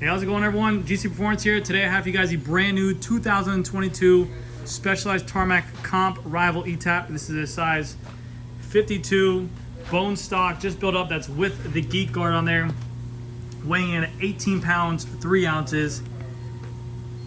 Hey, how's it going, everyone? GC Performance here. Today I have for you guys the brand new 2022 Specialized Tarmac Comp Rival Etap. This is a size 52 bone stock, just built up. That's with the geek guard on there, weighing in at 18 pounds 3 ounces,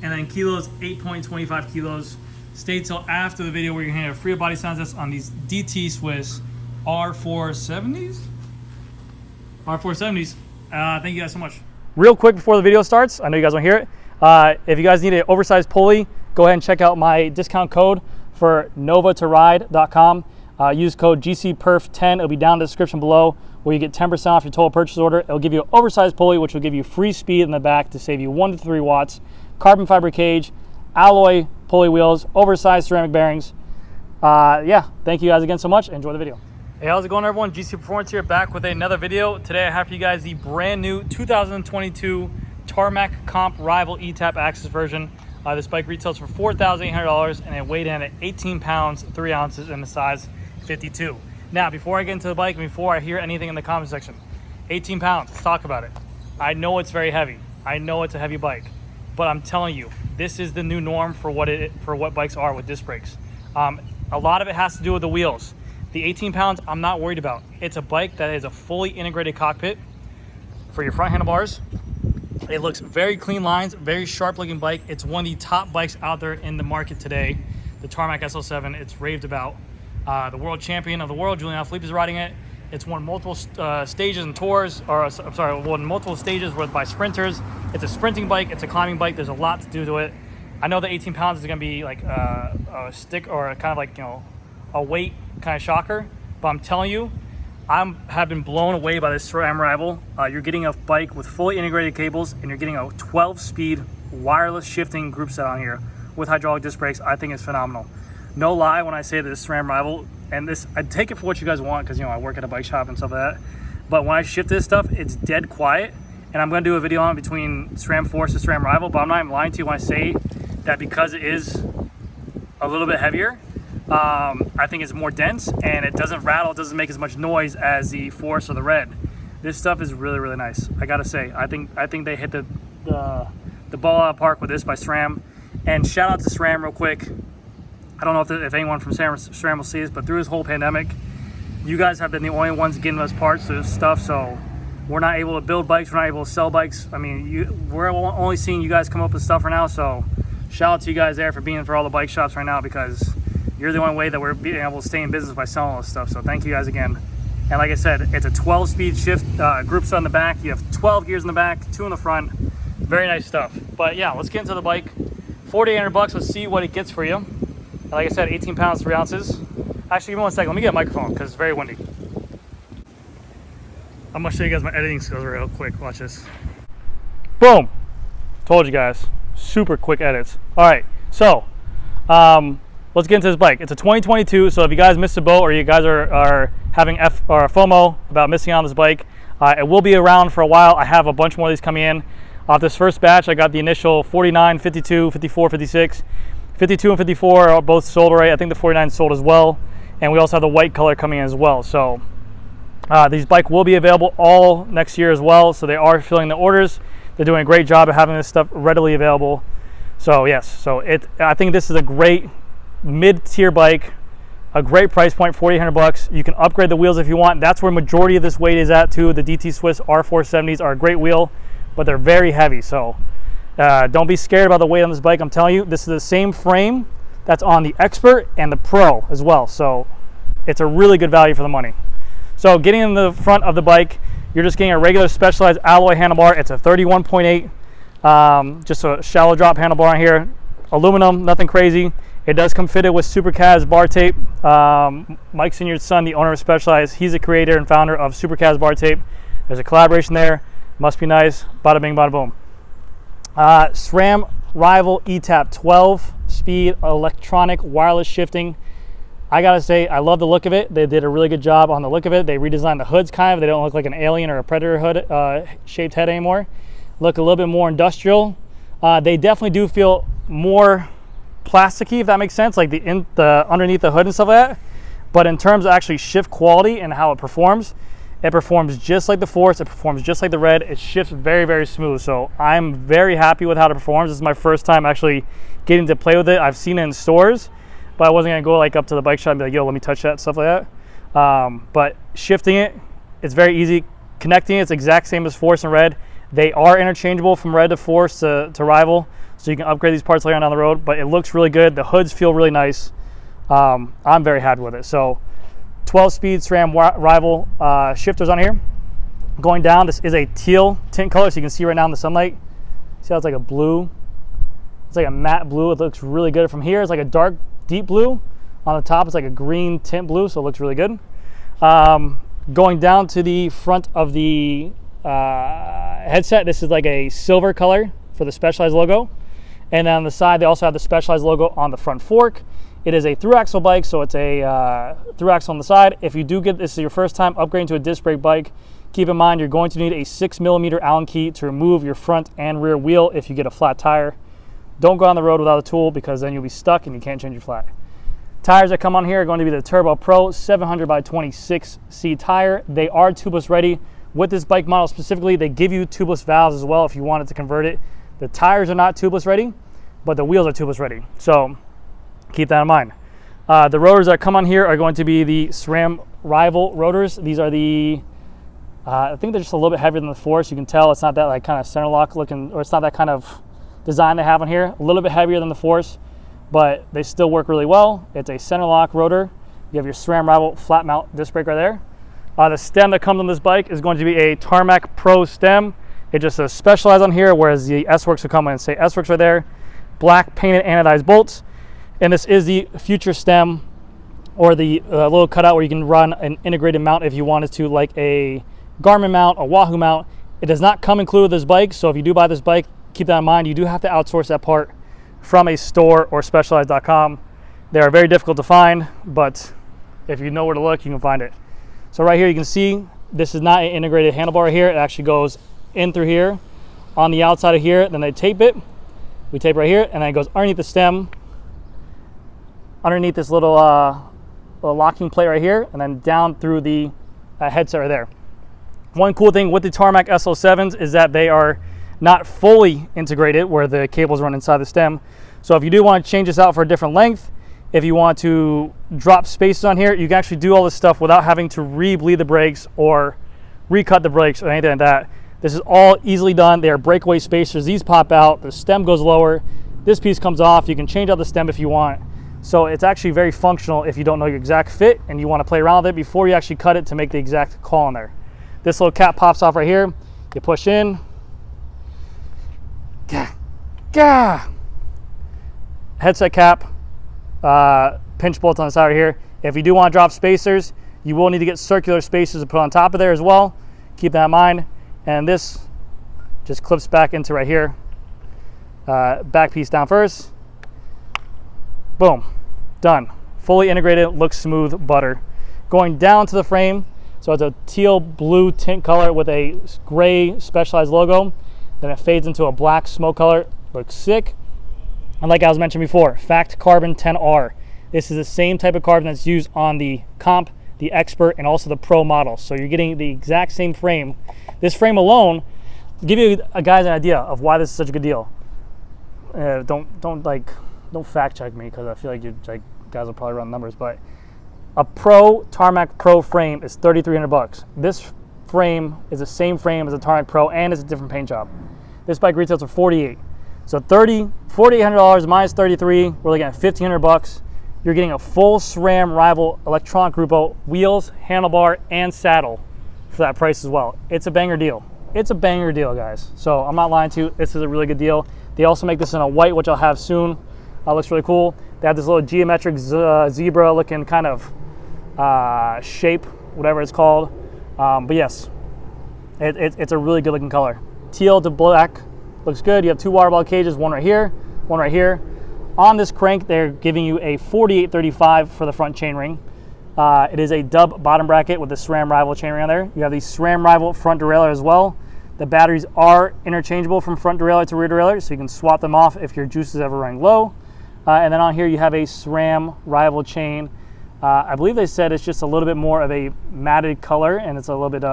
and then kilos 8.25 kilos. Stay till after the video where you're gonna have a free body sound test on these DT Swiss R470s. Thank you guys so much. Real quick before the video starts, I know you guys want to hear it. If you guys need an oversized pulley, go ahead and check out my discount code for novatoride.com. Use code GCPerf10. It'll be down in the description below, where you get 10% off your total purchase order. It'll give you an oversized pulley, which will give you free speed in the back to save you 1 to 3 watts. Carbon fiber cage, alloy pulley wheels, oversized ceramic bearings. Yeah, thank you guys again so much. Enjoy the video. Hey, how's it going, everyone? GC Performance here, back with another video. Today I have for you guys the brand new 2022 Tarmac Comp Rival Etap Access version. This bike retails for $4,800 and it weighed in at 18 pounds 3 ounces in the size 52. Now, before I get into the bike, before I hear anything in the comment section, 18 pounds, let's talk about it. I know it's very heavy. I know it's a heavy bike, but I'm telling you, this is the new norm for what bikes are with disc brakes. A lot of it has to do with the wheels. The 18 pounds, I'm not worried about. It's a bike that is a fully integrated cockpit for your front handlebars. It looks very clean lines, very sharp looking bike. It's one of the top bikes out there in the market today, the Tarmac SL7. It's raved about. The world champion of the world, Julian Alaphilippe, is riding it. It's won multiple stages and tours, or I'm sorry, won multiple stages by sprinters. It's a sprinting bike, it's a climbing bike. There's a lot to do to it. I know that 18 pounds is gonna be like a stick or kind of like, you know, a weight kind of shocker, but I'm telling you, have been blown away by this SRAM Rival. You're getting a bike with fully integrated cables, and you're getting a 12-speed wireless shifting group set on here with hydraulic disc brakes. I think it's phenomenal. No lie when I say this SRAM Rival, and this, I take it for what you guys want, because, you know, I work at a bike shop and stuff like that, but when I shift this stuff, it's dead quiet, and I'm going to do a video on it between SRAM Force and SRAM Rival, but I'm not even lying to you when I say that because it is a little bit heavier, I think it's more dense, and it doesn't rattle, it doesn't make as much noise as the Force or the Red. This stuff is really, really nice. I gotta say, I think they hit the ball out of the park with this by SRAM. And shout out to SRAM real quick. I don't know if anyone from SRAM will see this, but through this whole pandemic, you guys have been the only ones giving us parts to this stuff. So we're not able to build bikes, we're not able to sell bikes. I mean, we're only seeing you guys come up with stuff right now. So shout out to you guys there for being for all the bike shops right now, because you're the only way that we're being able to stay in business by selling all this stuff. So thank you guys again. And like I said, it's a 12-speed shift group set on the back. You have 12 gears in the back, 2 in the front. Very nice stuff. But yeah, let's get into the bike. $4,800. Let's see what it gets for you. And like I said, 18 pounds 3 ounces. Actually, give me 1 second. Let me get a microphone because it's very windy. I'm gonna show you guys my editing skills real quick. Watch this. Boom. Told you guys. Super quick edits. All right. So. Let's get into this bike. It's a 2022, so if you guys missed a boat or you guys are having FOMO about missing out on this bike, it will be around for a while. I have a bunch more of these coming in. Off this first batch, I got the initial 49, 52, 54, 56. 52 and 54 are both sold already. I think the 49 sold as well. And we also have the white color coming in as well. So these bikes will be available all next year as well. So they are filling the orders. They're doing a great job of having this stuff readily available. So yes, so I think this is a great mid-tier bike, a great price point, $4,800. You can upgrade the wheels if you want. That's where majority of this weight is at too. The DT Swiss R470s are a great wheel, but they're very heavy. So don't be scared about the weight on this bike. I'm telling you, this is the same frame that's on the Expert and the Pro as well. So it's a really good value for the money. So getting in the front of the bike, you're just getting a regular Specialized alloy handlebar. It's a 31.8, just a shallow drop handlebar on here. Aluminum, nothing crazy. It does come fitted with Supercaz bar tape. Mike Senior's son, the owner of Specialized, he's the creator and founder of Supercaz bar tape. There's a collaboration there. Must be nice. Bada bing, bada boom. SRAM Rival Etap 12-speed electronic wireless shifting. I gotta say, I love the look of it. They did a really good job on the look of it. They redesigned the hoods kind of. They don't look like an Alien or a Predator hood shaped head anymore. Look a little bit more industrial. They definitely do feel more plasticky, if that makes sense, like the underneath the hood and stuff like that. But in terms of actually shift quality and how it performs, It performs just like the Force. It performs just like the Red. It shifts very, very smooth. So I'm very happy with how it performs. This is my first time actually getting to play with it. I've seen it in stores, but I wasn't gonna go like up to the bike shop and be like, yo, let me touch that, stuff like that. But shifting it, it's very easy. Connecting it's the exact same as Force and Red. They are interchangeable from Red to Force to Rival, so you can upgrade these parts later on down the road, but it looks really good. The hoods feel really nice. I'm very happy with it. So 12-speed SRAM Rival shifters on here. Going down, this is a teal tint color, so you can see right now in the sunlight. See how it's like a blue? It's like a matte blue. It looks really good. From here, it's like a dark, deep blue. On the top, it's like a green tint blue, so it looks really good. Going down to the front of the headset, this is like a silver color for the Specialized logo. And then on the side, they also have the Specialized logo on the front fork. It is a through-axle bike, so it's a through-axle on the side. If you do get this is your first time upgrading to a disc brake bike, keep in mind you're going to need a 6mm Allen key to remove your front and rear wheel if you get a flat tire. Don't go on the road without a tool because then you'll be stuck and you can't change your flat. Tires that come on here are going to be the Turbo Pro 700 by 26C tire. They are tubeless ready. With this bike model specifically, they give you tubeless valves as well if you wanted to convert it. The tires are not tubeless ready, but the wheels are tubeless ready. So keep that in mind. The rotors that come on here are going to be the SRAM Rival rotors. These are the, I think they're just a little bit heavier than the Force. You can tell it's not that like kind of center lock looking, or it's not that kind of design they have on here. A little bit heavier than the Force, but they still work really well. It's a center lock rotor. You have your SRAM Rival flat mount disc brake right there. The stem that comes on this bike is going to be a Tarmac Pro stem. It just says Specialized on here, whereas the S-Works will come in and say S-Works right there. Black painted anodized bolts. And this is the future stem, or the little cutout where you can run an integrated mount if you wanted to, like a Garmin mount, a Wahoo mount. It does not come included with this bike, so if you do buy this bike, keep that in mind. You do have to outsource that part from a store or Specialized.com. They are very difficult to find, but if you know where to look, you can find it. So right here you can see this is not an integrated handlebar here. It actually goes in through here, on the outside of here, then they tape it. We tape right here, and then it goes underneath the stem, underneath this little locking plate right here, and then down through the headset right there. One cool thing with the Tarmac SL7s is that they are not fully integrated where the cables run inside the stem. So if you do want to change this out for a different length, if you want to drop spaces on here, you can actually do all this stuff without having to re-bleed the brakes or recut the brakes or anything like that. This is all easily done. They are breakaway spacers. These pop out, the stem goes lower, this piece comes off. You can change out the stem if you want. So it's actually very functional if you don't know your exact fit and you want to play around with it before you actually cut it to make the exact call in there. This little cap pops off right here. You push in. Gah. Headset cap. Pinch bolts on the side right here. If you do want to drop spacers, you will need to get circular spacers to put on top of there as well. Keep that in mind. And this just clips back into right here. Back piece down first. Boom. Done. Fully integrated, looks smooth, butter. Going down to the frame, so it's a teal blue tint color with a gray Specialized logo. Then it fades into a black smoke color. Looks sick. And like I was mentioned before, Fact Carbon 10R. This is the same type of carbon that's used on the Comp, the Expert, and also the Pro models. So you're getting the exact same frame. This frame alone, to give you guys an idea of why this is such a good deal. Don't fact check me because I feel like you guys will probably run numbers, but a Tarmac Pro frame is $3,300. This frame is the same frame as a Tarmac Pro and it's a different paint job. This bike retails for $48. So $4,800 minus $33, we're looking at $1,500. You're getting a full SRAM Rival electronic grupo, wheels, handlebar, and saddle for that price as well. It's a banger deal. It's a banger deal, guys. So I'm not lying to you. This is a really good deal. They also make this in a white, which I'll have soon. Looks really cool. They have this little geometric zebra looking kind of shape, whatever it's called. But yes, it's a really good looking color. Teal to black. Looks good. You have two water bottle cages, one right here, one right here. On this crank, they're giving you a 4835 for the front chainring. It is a dub bottom bracket with the SRAM Rival chainring on there. You have the SRAM Rival front derailleur as well. The batteries are interchangeable from front derailleur to rear derailleur, so you can swap them off if your juice is ever running low. And then on here, you have a SRAM Rival chain. I believe they said it's just a little bit more of a matted color and it's a little bit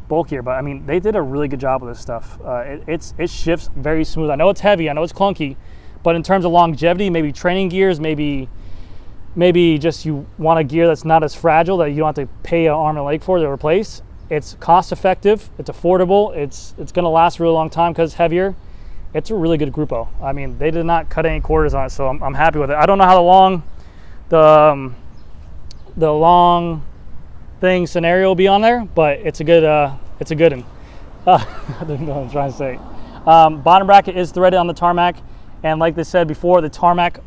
bulkier, but I mean, they did a really good job with this stuff. It shifts very smooth. I know it's heavy, I know it's clunky, but in terms of longevity, maybe training gears, maybe just you want a gear that's not as fragile that you don't have to pay an arm and a leg for to replace. It's cost effective, it's affordable, it's gonna last a really long time because it's heavier. It's a really good Grupo. I mean, they did not cut any corners on it, so I'm happy with it. I don't know how the long thing scenario will be on there, but it's a good one. I don't know what I'm trying to say. Bottom bracket is threaded on the Tarmac, and like they said before, the Tarmac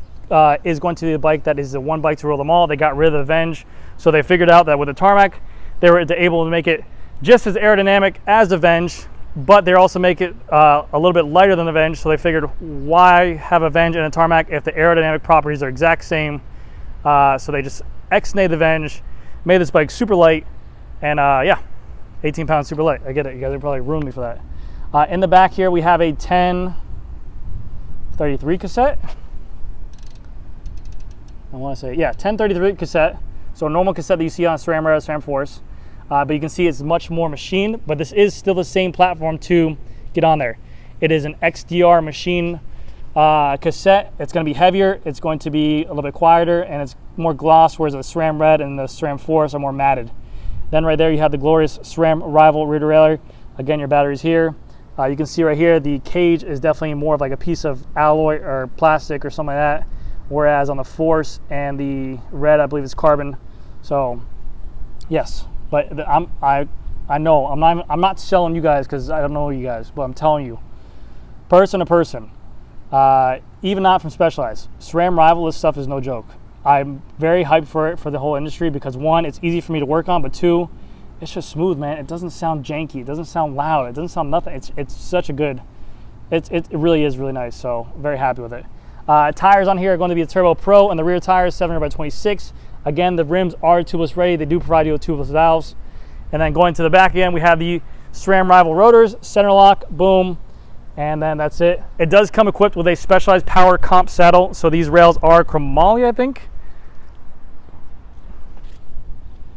is going to be the bike that is the one bike to rule them all. They got rid of the Venge, so they figured out that with the Tarmac, they were able to make it just as aerodynamic as the Venge, but they also make it a little bit lighter than the Venge, so they figured, why have a Venge and a Tarmac if the aerodynamic properties are exact same? So they just X-nayed the Venge, made this bike super light, and yeah, 18 pounds super light. I get it, you guys are probably ruined me for that. In the back here, we have a 1033 cassette. I want to say, yeah, 1033 cassette. So a normal cassette that you see on SRAM Rival, SRAM Force. But you can see it's much more machined, but this is still the same platform to get on there. It is an XDR machine cassette. It's going to be heavier, it's going to be a little bit quieter, and it's more gloss, whereas the SRAM Red and the SRAM Force are more matted. Then right there you have the glorious SRAM Rival rear derailleur. Again, your battery's here. You can see right here the cage is definitely more of like a piece of alloy or plastic or something like that, whereas on the Force and the Red, I believe it's carbon. So yes, but I know I'm not selling you guys because I don't know you guys, but I'm telling you, person to person, even not from Specialized, SRAM Rival, this stuff is no joke. I'm very hyped for it, for the whole industry, because one, it's easy for me to work on, but two, it's just smooth, man. It doesn't sound janky, it doesn't sound loud, it doesn't sound nothing. It's such a good, it really is really nice. So very happy with it. Tires on here are going to be a Turbo Pro, and the rear tires 700/26. Again, the rims are tubeless ready. They do provide you with tubeless valves. And then going to the back again, we have the SRAM Rival rotors, center lock, boom, and then that's it. It does come equipped with a Specialized power comp saddle. So these rails are chromoly, I think.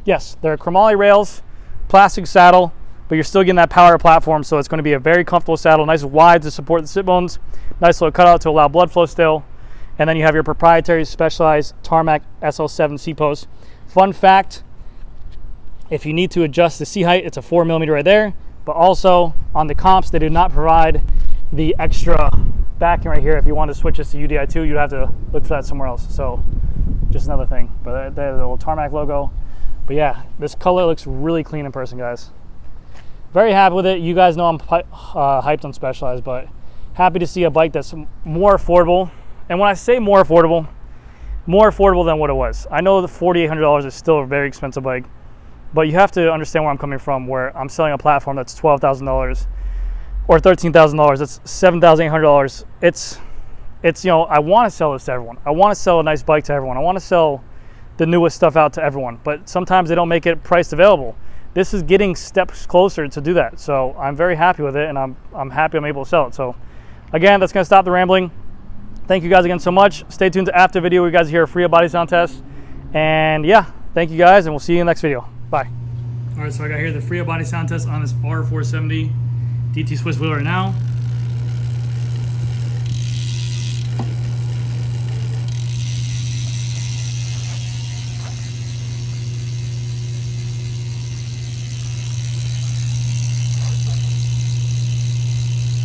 Yes, they're chromoly rails, plastic saddle, but you're still getting that power platform, so it's going to be a very comfortable saddle, nice and wide to support the sit bones, nice little cutout to allow blood flow still, and then you have your proprietary Specialized Tarmac SL7 seat post. Fun fact, if you need to adjust the seat height, it's a 4mm right there, but also on the comps, they do not provide the extra backing right here. If you want to switch this to UDI2, you'd have to look for that somewhere else, so just another thing. But there's the little Tarmac logo. But yeah, this color looks really clean in person, guys. Very happy with it. You guys know I'm hyped on Specialized, but happy to see a bike that's more affordable. And when I say more affordable than what it was. I know the $4,800 is still a very expensive bike, but you have to understand where I'm coming from, where I'm selling a platform that's $12,000 or $13,000. That's $7,800. It's you know, I want to sell this to everyone. I want to sell a nice bike to everyone. I want to sell the newest stuff out to everyone, but sometimes they don't make it priced available. This is getting steps closer to do that, so I'm very happy with it, and I'm happy I'm able to sell it. So again, that's going to stop the rambling. Thank you guys again so much. Stay tuned to after video. You guys hear a Freehub body sound test, and yeah, thank you guys, and we'll see you in the next video. Bye. All right, so I got here the Freehub body sound test on this R470 DT Swiss wheel right now.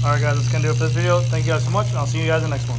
Alright guys, that's going to do it for this video. Thank you guys so much, and I'll see you guys in the next one.